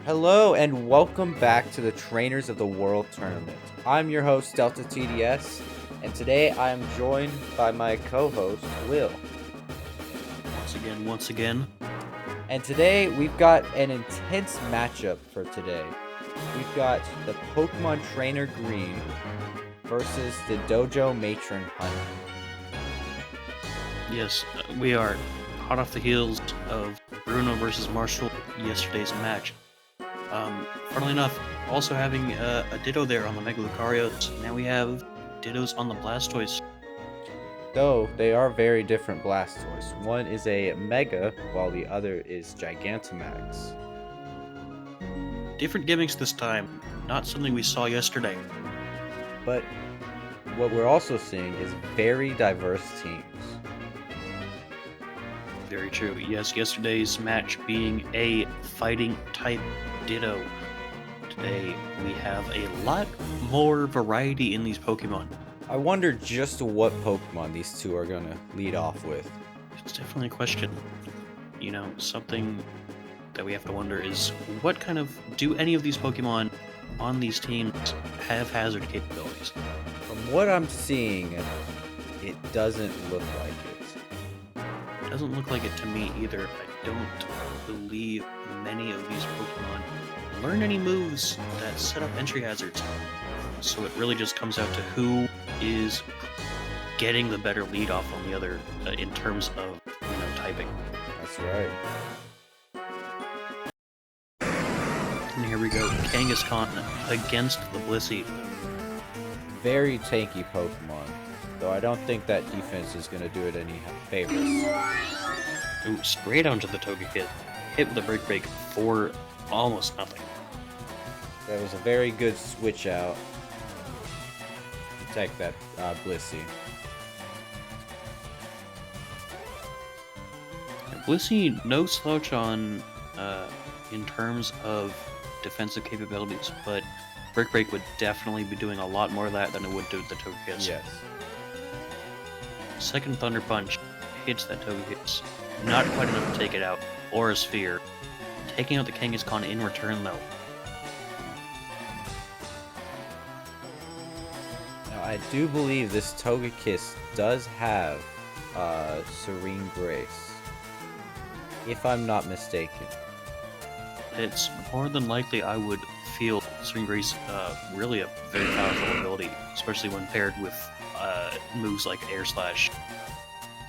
Hello and welcome back to the Trainers of the World Tournament. I'm your host, DeltaTDS, and today I am joined by my co-host, Will. Once again. And today we've got an intense matchup for today. We've got the Pokemon Trainer Green versus the Dojo Matron Honey. Yes, we are hot off the heels of Bruno versus Marshall yesterday's match. Funnily enough, also having a Ditto there on the Mega Lucarios. Now we have Dittos on the Blastoise. Though they are very different Blastoise. One is a Mega, while the other is Gigantamax. Different gimmicks this time, not something we saw yesterday. But what we're also seeing is very diverse teams. Very true. Yes, yesterday's match being a fighting type Ditto. Today we have a lot more variety in these Pokemon. I wonder just what Pokemon these two are going to lead off with. It's definitely a question. You know, something that we have to wonder is do any of these Pokemon on these teams have hazard capabilities? From what I'm seeing, it doesn't look like it. It doesn't look like it to me either. I don't believe many of these Pokemon learn any moves that set up entry hazards. So it really just comes out to who is getting the better lead off on the other in terms of, typing. That's right. And here we go, Kangaskhan against the Blissey. Very tanky Pokemon, though I don't think that defense is going to do it any favors. Ooh, straight onto the Togekiss. Hit with a break for almost nothing. That was a very good switch out. Protect that Blissey. Blissey, no slouch on in terms of defensive capabilities, but Brick Break would definitely be doing a lot more of that than it would do with the Togekiss. Yes. Second Thunder Punch hits that Togekiss. Not quite enough to take it out, or a Sphere. Taking out the Kangaskhan in return, though. Now, I do believe this Togekiss does have Serene Grace, if I'm not mistaken. It's more than likely I would feel Serene Grace really a very powerful ability, especially when paired with moves like Air Slash.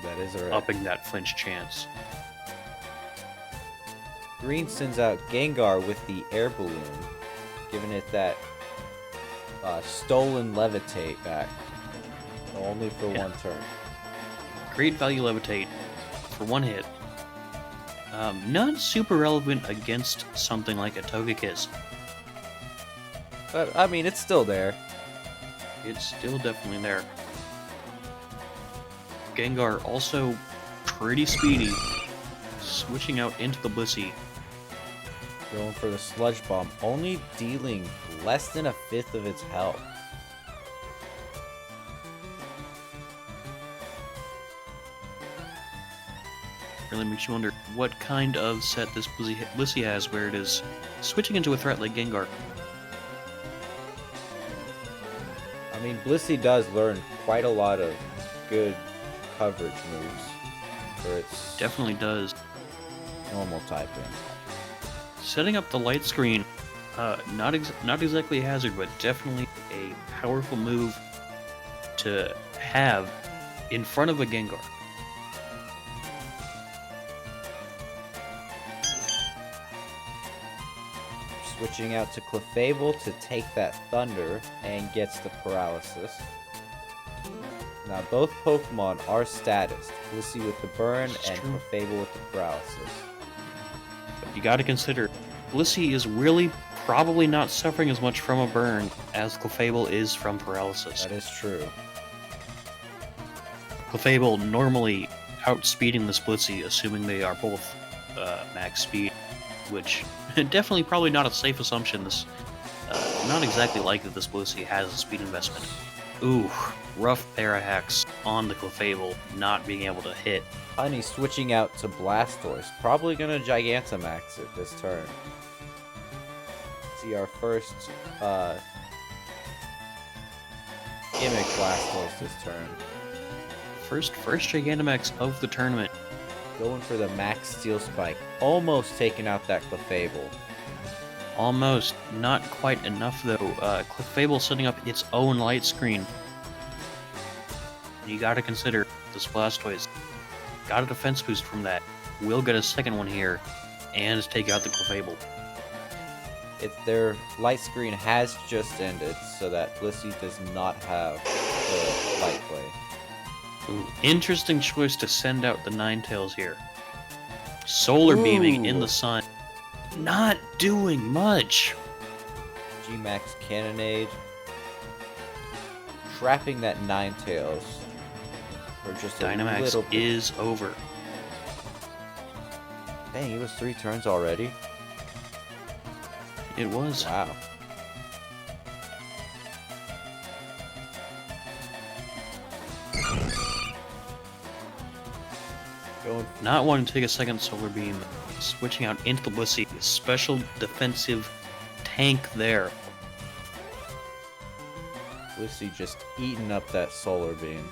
That is alright. Upping that flinch chance. Green sends out Gengar with the Air Balloon, giving it that stolen Levitate back. Only for one turn. Great value Levitate for one hit. Not super relevant against something like a Togekiss. But, I mean, it's still there. It's still definitely there. Gengar also pretty speedy. Switching out into the Blissey. Going for the Sludge Bomb, only dealing less than a fifth of its health. Really makes you wonder what kind of set this Blissey has where it is switching into a threat like Gengar. I mean, Blissey does learn quite a lot of good coverage moves for its Definitely does. normal typing. Setting up the light screen, not exactly a hazard, but definitely a powerful move to have in front of a Gengar. Switching out to Clefable to take that Thunder and gets the Paralysis. Now both Pokemon are status. Blissey with the Burn and Clefable with the Paralysis. But you gotta consider, Blissey is really probably not suffering as much from a burn as Clefable is from paralysis. That is true. Clefable normally outspeeding this Blissey, assuming they are both max speed, which definitely probably not a safe assumption. This not exactly likely this Blissey has a speed investment. Ooh, rough pair of hacks on the Clefable, not being able to hit. Honey switching out to Blastoise, probably gonna Gigantamax it this turn. See our first gimmick Blastoise this turn. First Gigantamax of the tournament. Going for the Max Steel Spike. Almost taking out that Clefable. Almost. Not quite enough, though. Clefable setting up its own light screen. You gotta consider this Blastoise. Got a defense boost from that. Will get a second one here. And take out the Clefable. Their light screen has just ended, so that Blissey does not have the light play. Ooh, interesting choice to send out the Ninetales here. Solar beaming in the sun. Not doing much. G-Max Cannonade. Trapping that Ninetales. For just a Dynamax little bit. is over. Dang, it was 3 turns already? It was. Wow. Not wanting to take a second Solar Beam. Switching out into the Blissey. Special defensive tank there. Blissey just eating up that Solar Beam.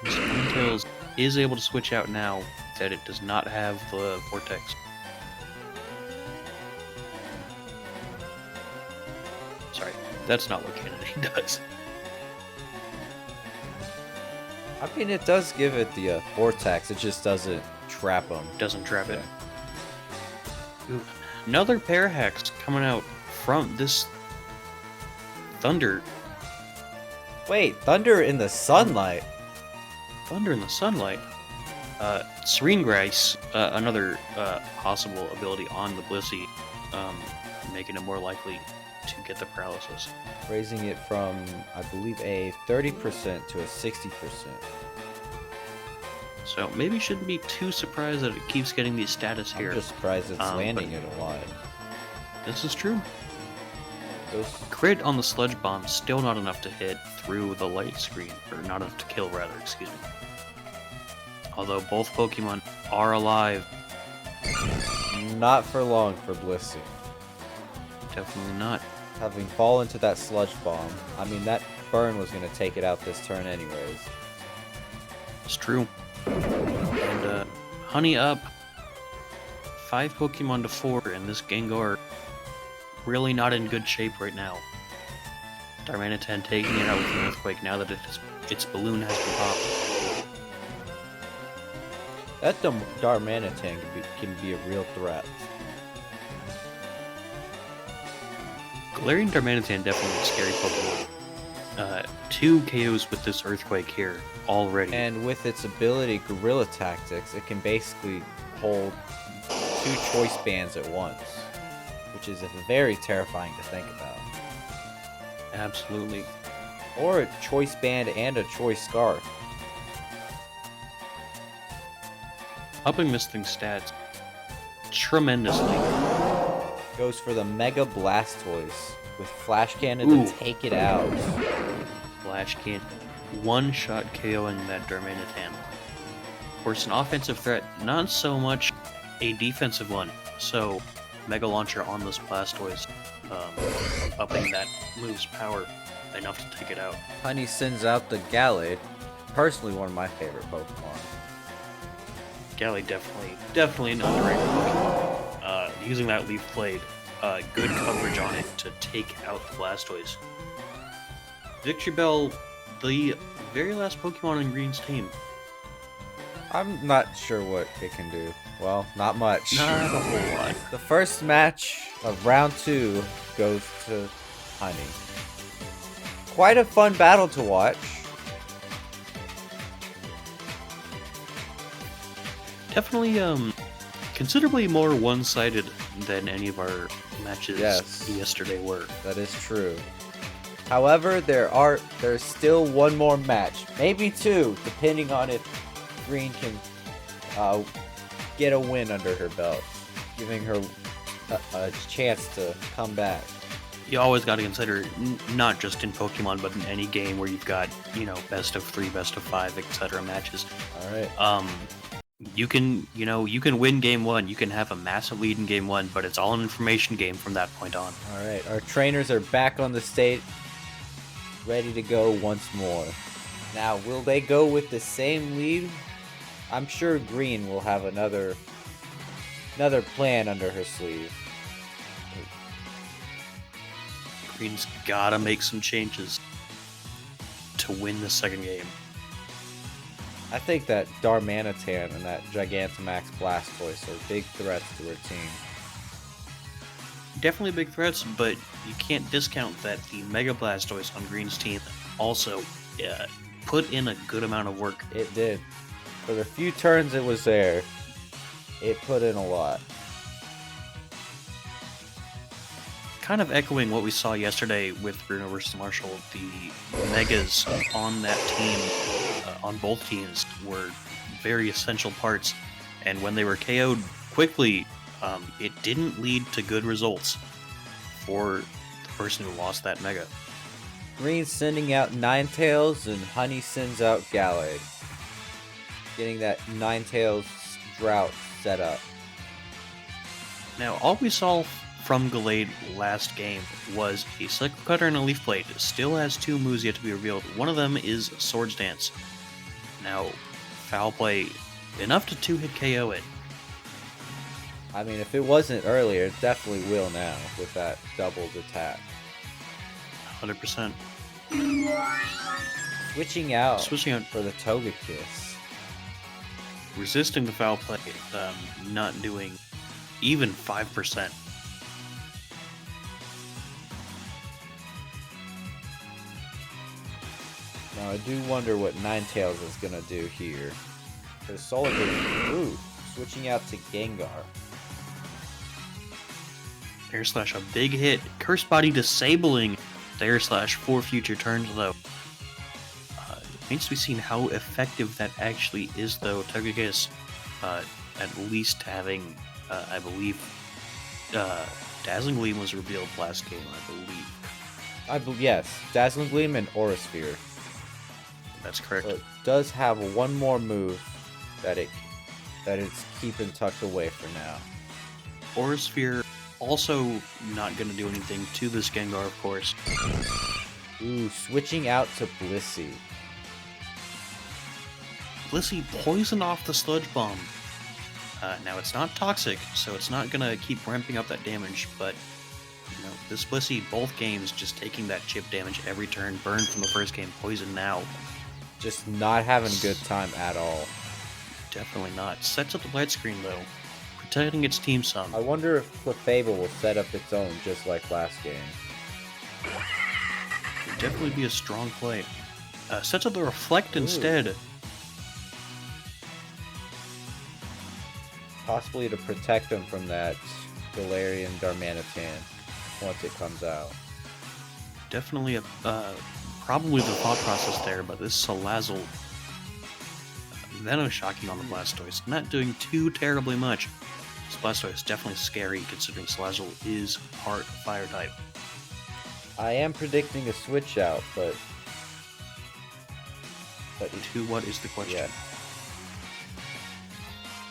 Ninetales is able to switch out now that it does not have the Vortex. Sorry, that's not what Cannonade does. I mean, it does give it the Vortex, it just doesn't trap them. Doesn't trap it. Ooh, another Parahex coming out from this Thunder. Wait, Thunder in the sunlight? Thunder in the sunlight. Serene Grace, another possible ability on the Blissey, making it more likely to get the paralysis. Raising it from, I believe, a 30% to a 60%. So maybe shouldn't be too surprised that it keeps getting these status here. I'm just surprised it's landing it a lot. This is true. Those... Crit on the Sludge Bomb, still not enough to hit through the light screen, or not enough to kill rather, excuse me. Although both Pokemon are alive. Not for long for Blissey. Definitely not. Having fallen to that Sludge Bomb, I mean, that burn was going to take it out this turn anyways. It's true. And Honey up. 5 Pokemon to 4, and this Gengar really not in good shape right now. Darmanitan taking it out with an Earthquake now that its balloon has been popped. That Darmanitan can be a real threat. Galarian Darmanitan definitely a scary Pokemon. 2 KOs with this Earthquake here already. And with its ability, Guerrilla Tactics, it can basically hold 2 choice bands at once, which is very terrifying to think about. Absolutely. Or a choice band and a choice scarf. Upping this thing's stats tremendously. Goes for the Mega Blastoise with Flash Cannon to take it out. Flash Cannon, one-shot KOing that Darmanitan. Of course, an offensive threat, not so much a defensive one. So, Mega Launcher on this Blastoise, upping that move's power enough to take it out. Honey sends out the Gallade, personally one of my favorite Pokemon. Gallade definitely an underrated Pokemon. Using that Leaf Blade, good coverage on it to take out the Blastoise. Victory Bell, the very last Pokemon in Green's team. I'm not sure what it can do. Well, not much. Not a whole lot. The first match of round 2 goes to Honey. Quite a fun battle to watch. Definitely, considerably more one-sided than any of our matches yesterday were. That is true. However, there's still one more match, maybe 2, depending on if Green can get a win under her belt, giving her a chance to come back. You always got to consider, not just in Pokemon, but in any game where you've got, best of 3, best of 5, etc. matches. All right. You can win game 1. You can have a massive lead in game 1, but it's all an information game from that point on. All right, our trainers are back on the stage, ready to go once more. Now, will they go with the same lead? I'm sure Green will have another plan under her sleeve. Green's gotta make some changes to win the second game. I think that Darmanitan and that Gigantamax Blastoise are big threats to her team. Definitely big threats, but you can't discount that the Mega Blastoise on Green's team also put in a good amount of work. It did. For the few turns it was there, it put in a lot. Kind of echoing what we saw yesterday with Bruno versus Marshall, the Megas on that team, on both teams, were very essential parts, and when they were KO'd quickly, it didn't lead to good results for the person who lost that Mega. Green sending out Ninetales, and Honey sends out Gallade. Getting that Ninetales drought set up. Now, all we saw from Gallade last game was a Cycle Cutter and a Leaf Blade. It still has 2 moves yet to be revealed. One of them is Swords Dance. Now, Foul Play, enough to 2-hit KO it. I mean, if it wasn't earlier, it definitely will now with that doubled attack. 100%. Switching out Switching out. for the Togekiss. Resisting the Foul Play, not doing even 5%. Now, I do wonder what Ninetales is going to do here. Because Solar Beam, ooh, switching out to Gengar. Air Slash, a big hit. Curse Body disabling the Air Slash for future turns, though. Remains to be seen how effective that actually is, though. Togekiss, at least having, I believe, Dazzling Gleam was revealed last game, I believe. Yes, Dazzling Gleam and Aura Sphere. That's correct. It does have one more move that it's keeping tucked away for now. Aura Sphere also not going to do anything to this Gengar, of course. Ooh, switching out to Blissey. Blissey poisoned off the Sludge Bomb. Now, it's not toxic, so it's not going to keep ramping up that damage, but this Blissey, both games, just taking that chip damage every turn, burned from the first game, poison now. Just not having a good time at all. Definitely not. Sets up the light screen, though, protecting its team some. I wonder if Clefable will set up its own just like last game. Would definitely be a strong play. Sets up the Reflect instead. Possibly to protect them from that Galarian Darmanitan once it comes out. Definitely probably the thought process there, but this Salazzle Venoshocky on the Blastoise, not doing too terribly much. This Blastoise is definitely scary considering Salazzle is part Fire type. I am predicting a switch out, but to what is the question? Yeah.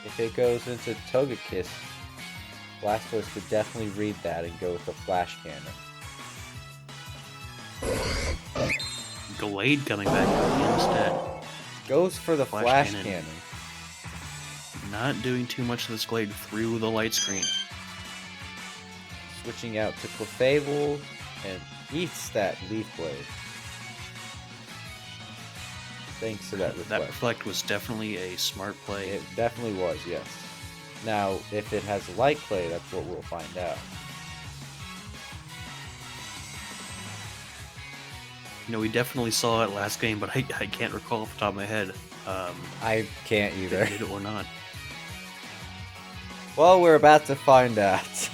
If it goes into Togekiss, Blastoise could definitely read that and go with the Flash Cannon. Gallade coming back instead. Goes for the Flash Cannon. Not doing too much of this Glade through the light screen. Switching out to Clefable and eats that Leaf Blade. Thanks to that Reflect. That Reflect was definitely a smart play. It definitely was, yes. Now, if it has Light Clay, that's what we'll find out. We definitely saw it last game, but I can't recall off the top of my head. I can't either. Did it or not. Well, we're about to find out.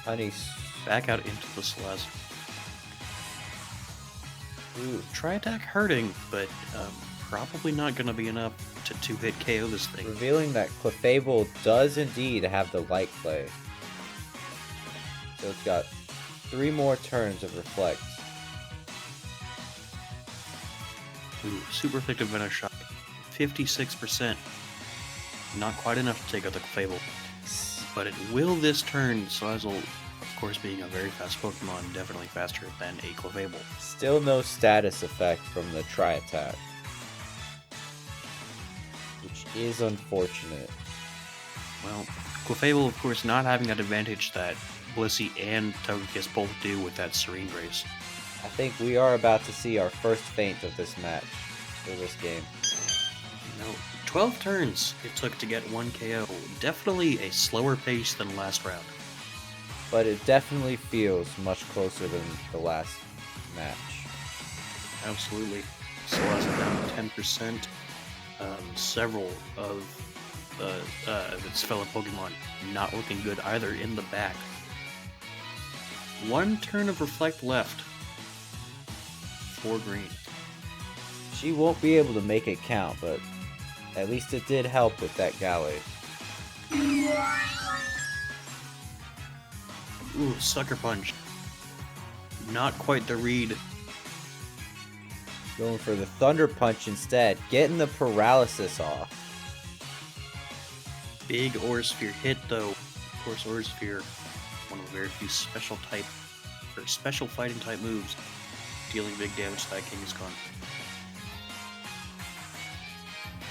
Honey. Back out into the Salazzle. Ooh, Tri-Attack hurting, but probably not going to be enough to 2-hit KO this thing. Revealing that Clefable does indeed have the Light Clay. So it's got 3 more turns of Reflect. Ooh, super effective Venom Shot. 56%. Not quite enough to take out the Clefable. But it will this turn. Salazzle, of course, being a very fast Pokemon, definitely faster than a Clefable. Still no status effect from the Tri-Attack, which is unfortunate. Well, Clefable, of course, not having that advantage that Blissey and Togekiss both do with that Serene Grace. I think we are about to see our first feint of this match, for this game. 12 turns it took to get 1 KO. Definitely a slower pace than last round. But it definitely feels much closer than the last match. Absolutely. Salazzle down 10%. Several of its fellow Pokemon not looking good either in the back. 1 turn of Reflect left for green. She won't be able to make it count, but at least it did help with that Galley. Ooh, Sucker Punch. Not quite the read. Going for the Thunder Punch instead, getting the paralysis off. Big Aura Sphere hit though. Of course, Aura Sphere, one of the very few special fighting type moves, dealing big damage to that Kangaskhan.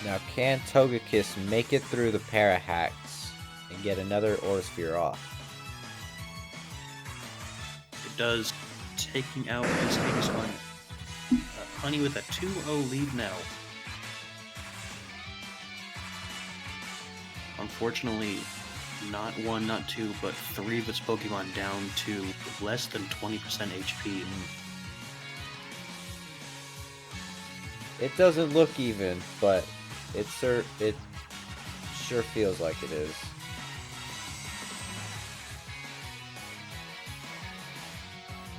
Now, can Togekiss make it through the Parahacks and get another Aura Sphere off? It does, taking out his Kangaskhan. Honey with a 2-0 lead now. Unfortunately, not 1, not 2, but 3 of its Pokemon down to less than 20% HP. It doesn't look even, but it sure feels like it is.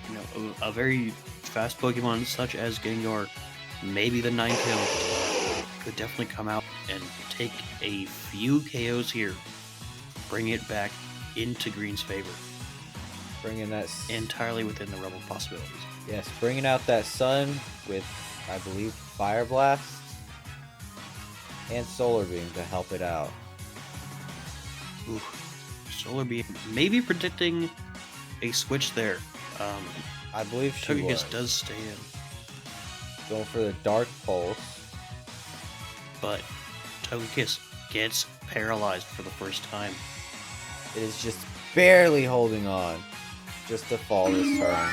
You know, a very fast Pokemon such as Gengar, maybe the Ninetales, could definitely come out and take a few KOs here, bring it back into Green's favor. Bringing that entirely within the realm of possibilities. Yes, bringing out that Sun with, I believe, Fire Blast and Solar Beam to help it out. Ooh, Solar Beam, maybe predicting a switch there. I believe she was. Togekiss does stay in. Going for the Dark Pulse. But Togekiss gets paralyzed for the first time. It is just barely holding on. Just to fall this turn.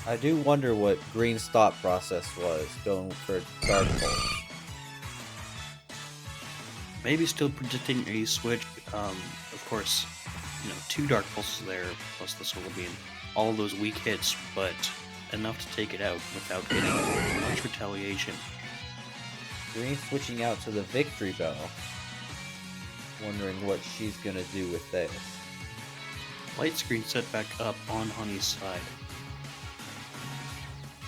I do wonder what Green's thought process was going for Dark Pulse. Maybe still predicting a switch. Of course, 2 Dark Pulses there, plus the Solar Beam. All of those weak hits, but enough to take it out without getting much retaliation. Green switching out to the Victory Bell. Wondering what she's gonna do with this. Light Screen set back up on Honey's side.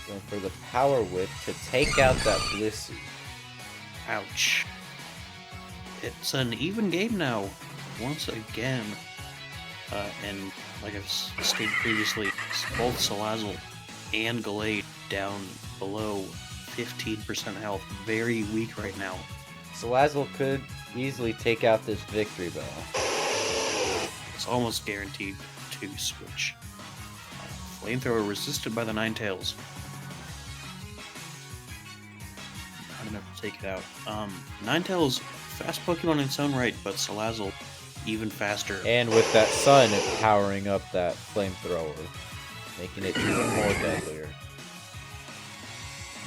Going for the Power Whip to take out that Blissey. Ouch. It's an even game now, once again. And like I've stated previously, both Salazzle and Gallade down below 15% health. Very weak right now. Salazzle could easily take out this Victory Bell. It's almost guaranteed to switch. Flamethrower resisted by the Ninetales. Not enough to take it out. Ninetales, fast Pokemon in its own right, but Salazzle even faster. And with that Sun, it's powering up that Flamethrower, making it even more deadlier.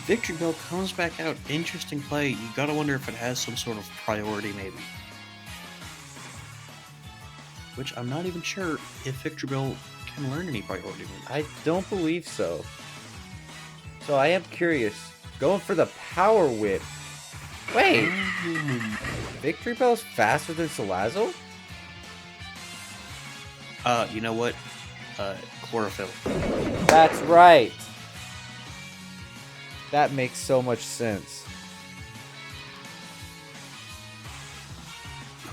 Victory Bell comes back out. Interesting play. You gotta wonder if it has some sort of priority, maybe. Which I'm not even sure if Victory Bell can learn any priority moves. I don't believe so. So I am curious. Going for the Power Whip. Wait! Victory Bell's faster than Salazzle? You know what? Chlorophyll. That's right! That makes so much sense.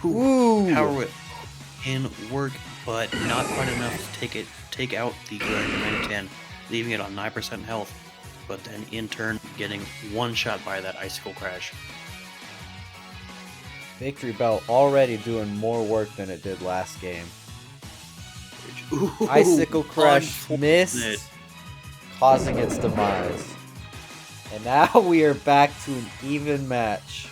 Ooh! Power Whip in work, but not quite enough to take out the Granite 10, leaving it on 9% health. But then in turn, getting one shot by that Icicle Crash. Victory Bell already doing more work than it did last game. Ooh, Icicle Crash unfortunate. missed, causing its demise. And now we are back to an even match.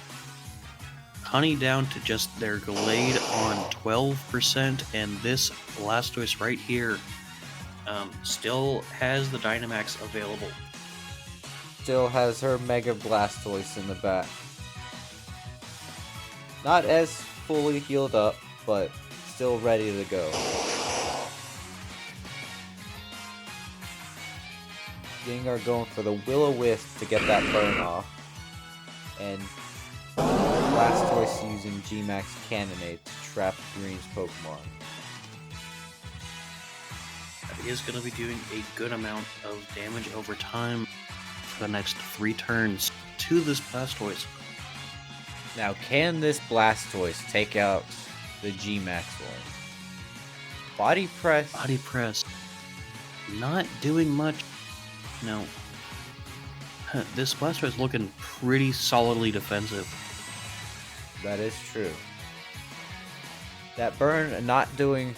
Honey down to just their Glade on 12%, and this Blastoise right here still has the Dynamax available. Still has her Mega Blastoise in the back. Not as fully healed up, but still ready to go. Gengar going for the Will-O-Wisp to get that burn off. And Blastoise using G-Max Cannonade to trap Green's Pokemon. That is going to be doing a good amount of damage over time for the next 3 turns to this Blastoise. Now, can this Blastoise take out the G-Max one? Body Press. Body Press. Not doing much. No. This Blastoise is looking pretty solidly defensive. That is true. That burn not doing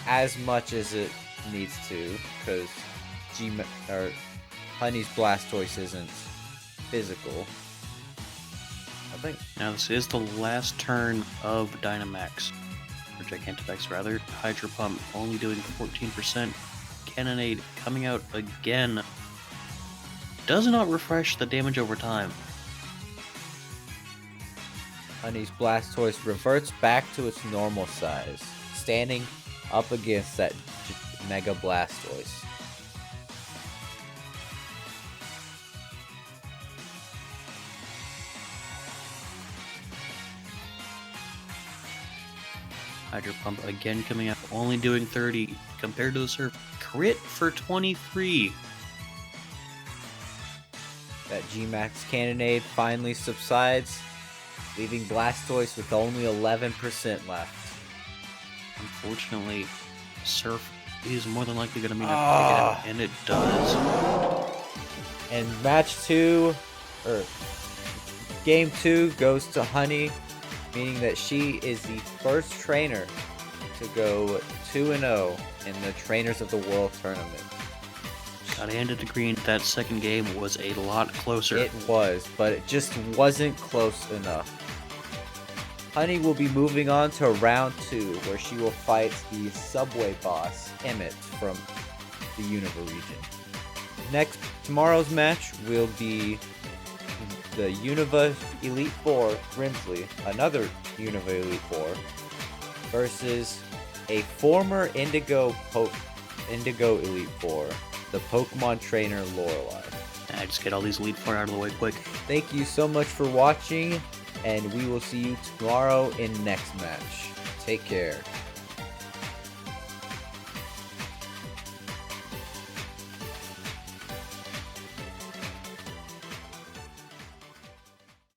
as much as it needs to, because Honey's Blastoise isn't physical. I think. Now this is the last turn of Dynamax, or Gigantamax rather. Hydro Pump only doing 14%. Cannonade coming out again. Does not refresh the damage over time. Honey's Blastoise reverts back to its normal size, standing up against that Mega Blastoise. Hydro Pump again coming out, only doing 30 compared to the Surf. Crit for 23. That G-Max Cannonade finally subsides, leaving Blastoise with only 11% left. Unfortunately, Surf is more than likely going to mean to take it out, and it does. And Game 2 goes to Honey, meaning that she is the first trainer to go 2-0 in the Trainers of the World tournament. Gotta hand it to Green. That second game was a lot closer. It was, but it just wasn't close enough. Honey will be moving on to round 2, where she will fight the Subway boss, Emmett, from the Unova region. Tomorrow's match will be the Unova Elite Four, Grimsley, another Unova Elite Four, versus a former Indigo Elite Four, the Pokemon trainer Lorelei. I just get all these Elite Four out of the way quick. Thank you so much for watching, and we will see you tomorrow in next match. Take care.